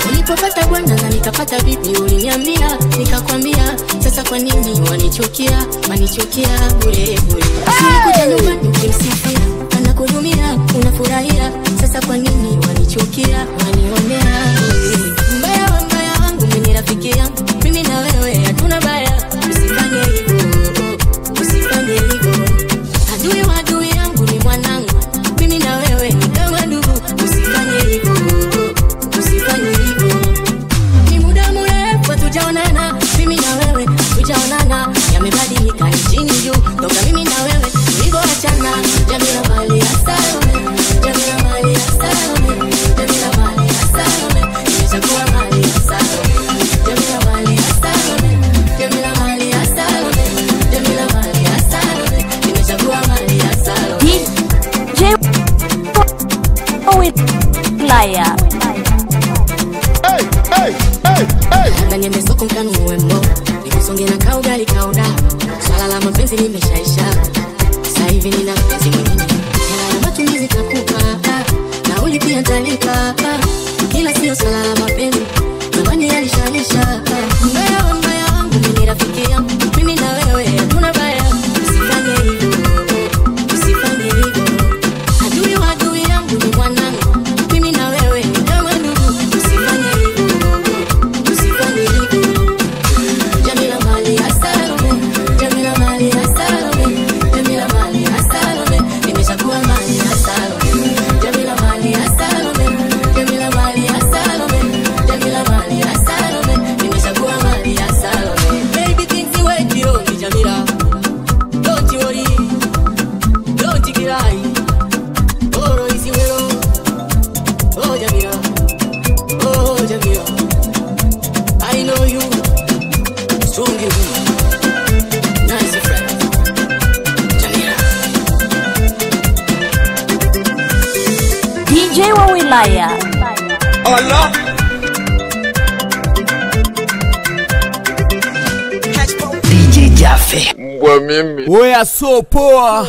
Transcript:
Ulipopata bwana na nikapata bibi uliniambia, nikakwambia sasa kwa nini wanichukia bure bure. Sikuja nyumbani ukimsifia, anakuhurumia, unafurahia, sasa kwa nini wanichukia, wanionea. Mbaya wangu mimi rafiki yangu, mimi na wewe hatuna baya, usifanye hivyo. Adui yangu ni mwanangu, mimi na wewe ni kama ndugu, usifanye hivyo. Ni muda mrefu tujaonana, mimi na wewe tujaonana, yamebadilika nchini juu, toka mimi na wewe tulivyoachana. Jamila mali ya Salome, Jamila mali ya Salome, Jamila mali ya Salome, nimechagua mali ya Salome. Jamila mali ya Salome, Jamila mali ya Salome, Jamila mali ya Salome, nimechagua mali ya Salome. DJ Wawil Laya. Ndani soko mkanunue mbo, nikusonge na kaugali kauda. Swala la mapenzi limeshaisha, sasa hivi nina mpenzi mwingine. Hela ya matumizi takupa, na ulipia talipa, ila sio swala la mapenzi, zamani yalishaisha. Mbaya wangu mimi rafiki yangu, mimi na wewe hatuna baya, usifanye hivyo. Adui yangu ni mwanangu, mimi na wewe ni kama ndugu, usifanye hivyo. Jamila mali ya Salome, Jamila mali ya Salome, Jamila mali ya Salome, nimechagua mali ya Salome. Jamila mali ya Salome, Jamila mali ya Salome, Jamila mali ya Salome, nimechagua mali ya Salome. Baby things you wait you, Jamila, don't you worry, don't you cry. Oh easy well, oh Jamila, oh Jamila, I know you. Strong you, nice friend, Jamila. DJ Wawil Laya. Allah. DJ Jaffe. Mbwa mimi. Oya so poa.